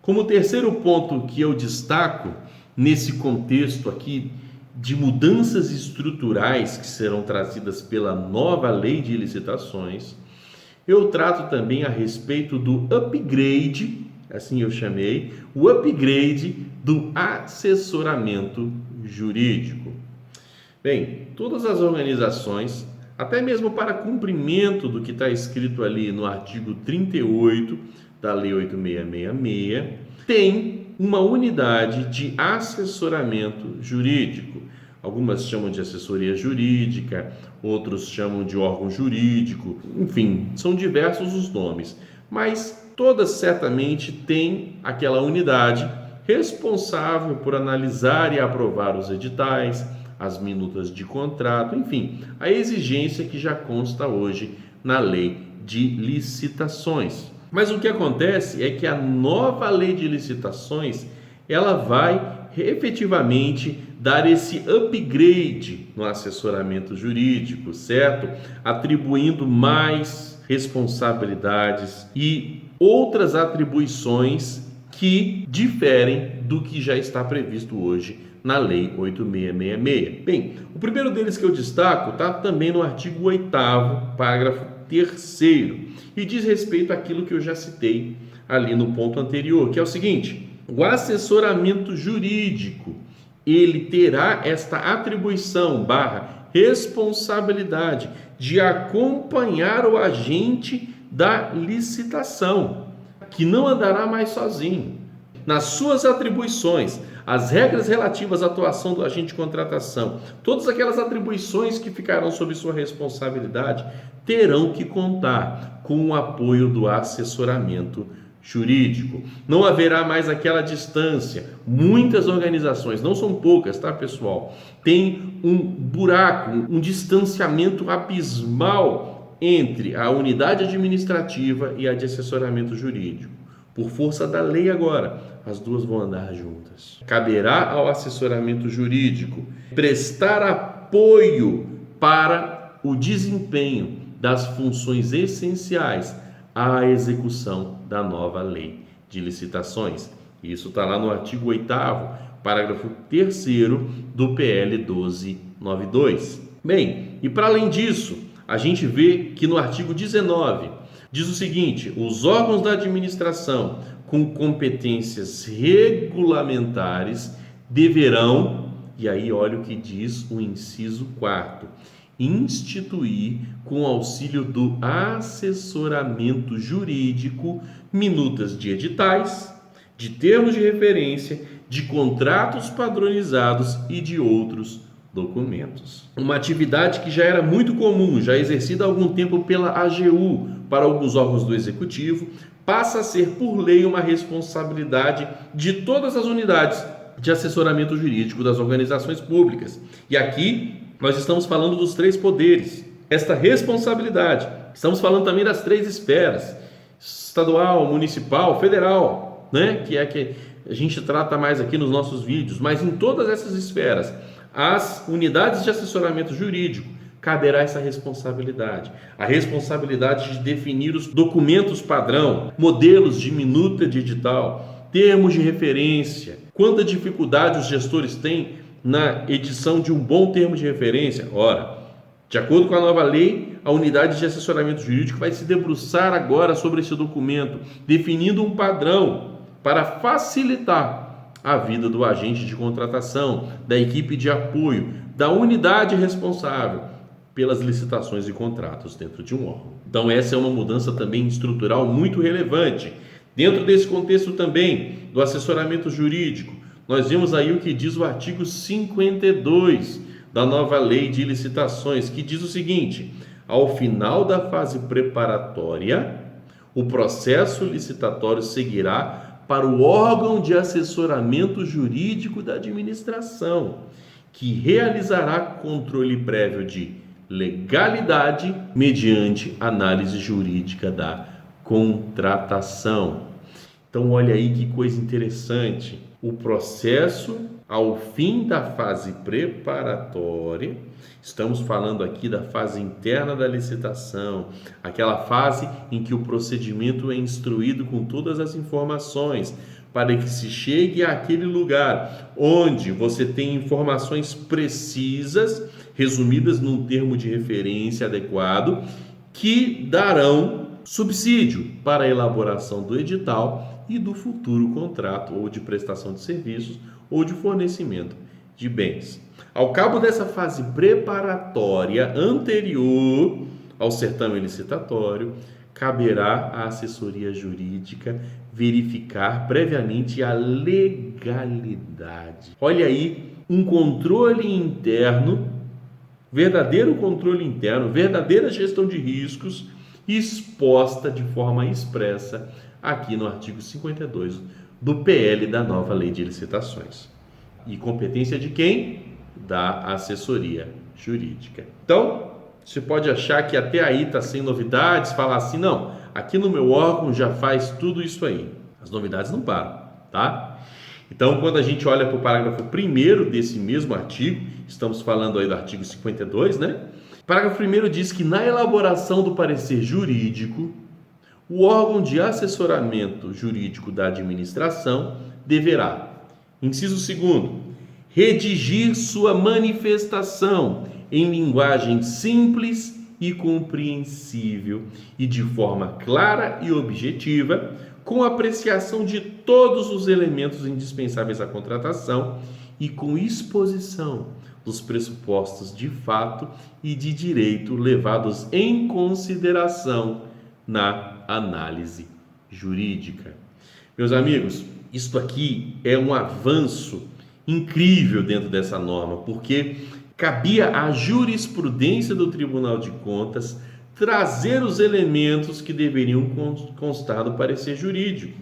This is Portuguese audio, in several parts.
Como terceiro ponto que eu destaco nesse contexto aqui de mudanças estruturais que serão trazidas pela nova lei de licitações, eu trato também a respeito do upgrade, assim eu chamei, o upgrade do assessoramento jurídico. Bem, todas as organizações, até mesmo para cumprimento do que está escrito ali no artigo 38 da Lei 8666, tem uma unidade de assessoramento jurídico. Algumas chamam de assessoria jurídica, outros chamam de órgão jurídico, enfim, são diversos os nomes, mas todas certamente têm aquela unidade responsável por analisar e aprovar os editais, as minutas de contrato, enfim, a exigência que já consta hoje na lei de licitações. Mas o que acontece é que a nova lei de licitações, ela vai efetivamente dar esse upgrade no assessoramento jurídico, certo? Atribuindo mais responsabilidades e outras atribuições que diferem do que já está previsto hoje na Lei 8666. Bem, o primeiro deles que eu destaco está também no artigo 8º, parágrafo 3º, e diz respeito àquilo que eu já citei ali no ponto anterior, que é o seguinte: o assessoramento jurídico, ele terá esta atribuição / responsabilidade de acompanhar o agente da licitação, que não andará mais sozinho. Nas suas atribuições, as regras relativas à atuação do agente de contratação, todas aquelas atribuições que ficarão sob sua responsabilidade, terão que contar com o apoio do assessoramento jurídico. Não haverá mais aquela distância. Muitas organizações, não são poucas, tá, pessoal, tem um buraco, um distanciamento abismal entre a unidade administrativa e a de assessoramento jurídico. Por força da lei agora, as duas vão andar juntas. Caberá ao assessoramento jurídico prestar apoio para o desempenho das funções essenciais à execução da nova lei de licitações. Isso está lá no artigo 8º, parágrafo 3º do PL 1292. Bem, e para além disso, a gente vê que no artigo 19 diz o seguinte: os órgãos da administração com competências regulamentares deverão, e aí olha o que diz o inciso 4º, instituir, com auxílio do assessoramento jurídico, minutas de editais, de termos de referência, de contratos padronizados e de outros documentos. Uma atividade que já era muito comum, já exercida há algum tempo pela AGU para alguns órgãos do Executivo, passa a ser por lei uma responsabilidade de todas as unidades de assessoramento jurídico das organizações públicas. E aqui nós estamos falando dos 3 poderes, esta responsabilidade. Estamos falando também das 3 esferas, estadual, municipal, federal, né? Que é que a gente trata mais aqui nos nossos vídeos, mas em todas essas esferas, as unidades de assessoramento jurídico, caberá essa responsabilidade. A responsabilidade de definir os documentos padrão, modelos de minuta de edital, termos de referência, quanta dificuldade os gestores têm na edição de um bom termo de referência. Ora, de acordo com a nova lei, a unidade de assessoramento jurídico vai se debruçar agora sobre esse documento, definindo um padrão para facilitar a vida do agente de contratação, da equipe de apoio, da unidade responsável pelas licitações e contratos dentro de um órgão. Então essa é uma mudança também estrutural muito relevante. Dentro desse contexto também do assessoramento jurídico, nós vimos aí o que diz o artigo 52 da nova lei de licitações, que diz o seguinte: ao final da fase preparatória, o processo licitatório seguirá para o órgão de assessoramento jurídico da administração, que realizará controle prévio de legalidade mediante análise jurídica da contratação. Então olha aí que coisa interessante. O processo ao fim da fase preparatória, estamos falando aqui da fase interna da licitação, aquela fase em que o procedimento é instruído com todas as informações, para que se chegue àquele lugar onde você tem informações precisas, resumidas num termo de referência adequado, que darão subsídio para a elaboração do edital e do futuro contrato ou de prestação de serviços ou de fornecimento de bens. Ao cabo dessa fase preparatória anterior ao certame licitatório, caberá à assessoria jurídica verificar previamente a legalidade. Olha aí, um controle interno, verdadeiro controle interno, verdadeira gestão de riscos, exposta de forma expressa aqui no artigo 52 do PL da nova Lei de Licitações. E competência de quem? Da assessoria jurídica. Então, você pode achar que até aí está sem novidades, falar assim, não, aqui no meu órgão já faz tudo isso aí. As novidades não param, tá? Então, quando a gente olha para o parágrafo 1º desse mesmo artigo, estamos falando aí do artigo 52, né? O parágrafo 1º diz que na elaboração do parecer jurídico, o órgão de assessoramento jurídico da administração deverá, inciso 2º, redigir sua manifestação em linguagem simples e compreensível e de forma clara e objetiva, com apreciação de todos os elementos indispensáveis à contratação e com exposição dos pressupostos de fato e de direito levados em consideração na análise jurídica. Meus amigos, isto aqui é um avanço incrível dentro dessa norma, porque cabia à jurisprudência do Tribunal de Contas trazer os elementos que deveriam constar do parecer jurídico.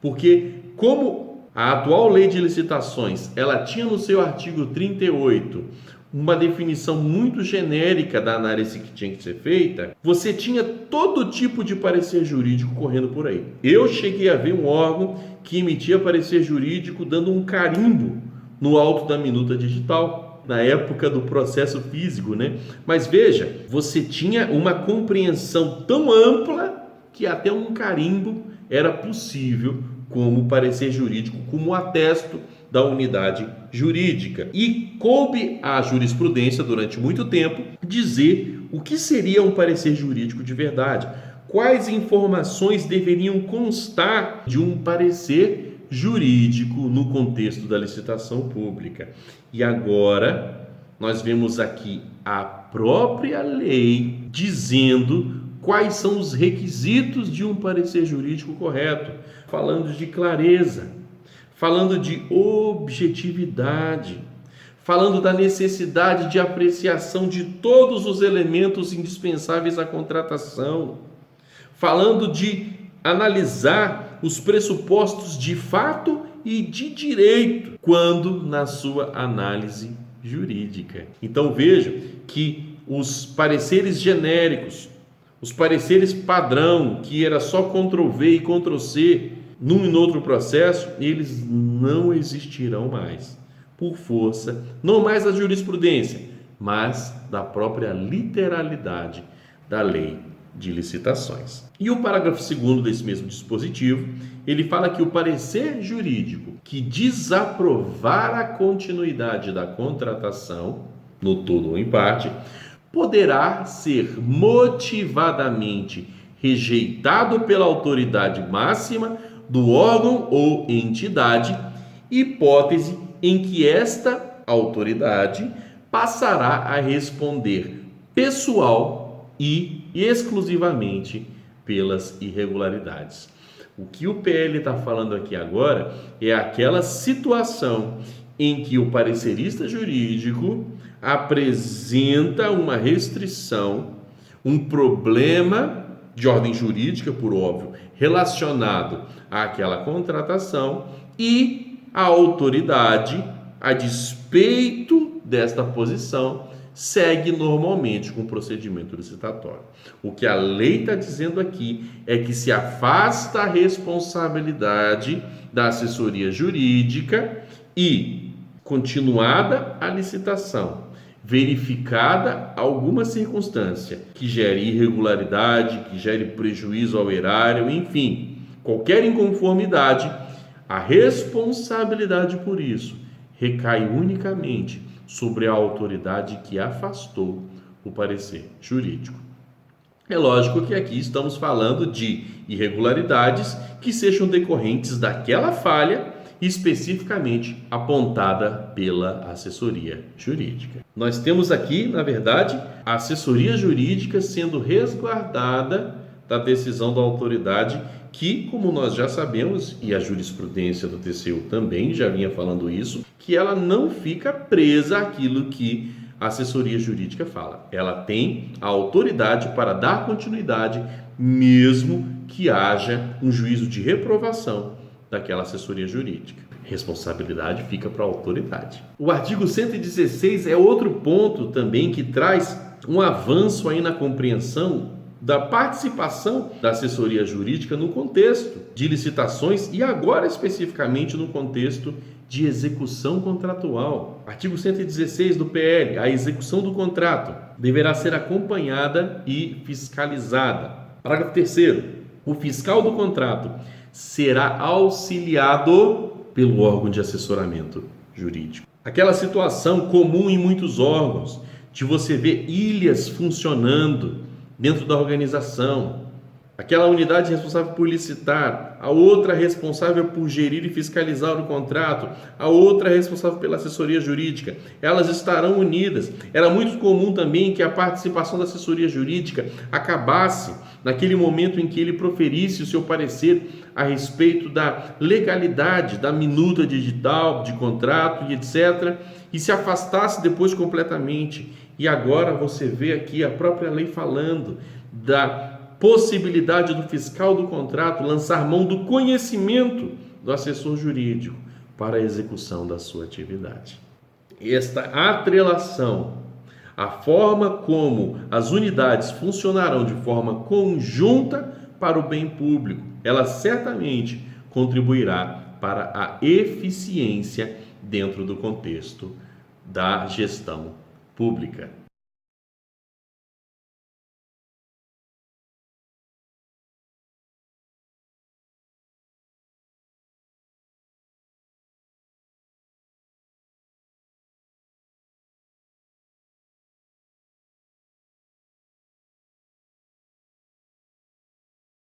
Porque como a atual Lei de Licitações, ela tinha no seu artigo 38 uma definição muito genérica da análise que tinha que ser feita, você tinha todo tipo de parecer jurídico correndo por aí. Eu cheguei a ver um órgão que emitia parecer jurídico dando um carimbo no alto da minuta digital, na época do processo físico, né? Mas veja, você tinha uma compreensão tão ampla que até um carimbo era possível como parecer jurídico, como atesto da unidade jurídica. E coube à jurisprudência, durante muito tempo, dizer o que seria um parecer jurídico de verdade, quais informações deveriam constar de um parecer jurídico no contexto da licitação pública. E agora nós vemos aqui a própria lei dizendo quais são os requisitos de um parecer jurídico correto, falando de clareza, falando de objetividade, falando da necessidade de apreciação de todos os elementos indispensáveis à contratação, falando de analisar os pressupostos de fato e de direito quando na sua análise jurídica. Então veja que os pareceres genéricos, os pareceres padrão, que era só Ctrl+V e Ctrl+C num e no outro processo, eles não existirão mais, por força, não mais da jurisprudência, mas da própria literalidade da lei de licitações. E o parágrafo 2º desse mesmo dispositivo, ele fala que o parecer jurídico que desaprovar a continuidade da contratação, no todo ou em parte, poderá ser motivadamente rejeitado pela autoridade máxima do órgão ou entidade, hipótese em que esta autoridade passará a responder pessoal e exclusivamente pelas irregularidades. O que o PL está falando aqui agora é aquela situação em que o parecerista jurídico apresenta uma restrição, um problema de ordem jurídica, por óbvio, relacionado àquela contratação, e a autoridade, a despeito desta posição, segue normalmente com o procedimento licitatório. O que a lei está dizendo aqui é que se afasta a responsabilidade da assessoria jurídica e, continuada a licitação, verificada alguma circunstância que gere irregularidade, que gere prejuízo ao erário, enfim, qualquer inconformidade, a responsabilidade por isso recai unicamente sobre a autoridade que afastou o parecer jurídico. É lógico que aqui estamos falando de irregularidades que sejam decorrentes daquela falha especificamente apontada pela assessoria jurídica. Nós temos aqui, na verdade, a assessoria jurídica sendo resguardada da decisão da autoridade que, como nós já sabemos, e a jurisprudência do TCU também já vinha falando isso, que ela não fica presa àquilo que a assessoria jurídica fala. Ela tem a autoridade para dar continuidade, mesmo que haja um juízo de reprovação daquela assessoria jurídica. Responsabilidade fica para a autoridade. O artigo 116 é outro ponto também que traz um avanço aí na compreensão da participação da assessoria jurídica no contexto de licitações e agora especificamente no contexto de execução contratual. Artigo 116 do PL, a execução do contrato deverá ser acompanhada e fiscalizada. Parágrafo 3º, o fiscal do contrato será auxiliado pelo órgão de assessoramento jurídico. Aquela situação comum em muitos órgãos de você ver ilhas funcionando dentro da organização, aquela unidade responsável por licitar, a outra responsável por gerir e fiscalizar o contrato, a outra responsável pela assessoria jurídica, elas estarão unidas. Era muito comum também que a participação da assessoria jurídica acabasse naquele momento em que ele proferisse o seu parecer a respeito da legalidade da minuta digital, de contrato e etc., e se afastasse depois completamente. E agora você vê aqui a própria lei falando da possibilidade do fiscal do contrato lançar mão do conhecimento do assessor jurídico para a execução da sua atividade. Esta atrelação, a forma como as unidades funcionarão de forma conjunta para o bem público, ela certamente contribuirá para a eficiência dentro do contexto da gestão pública.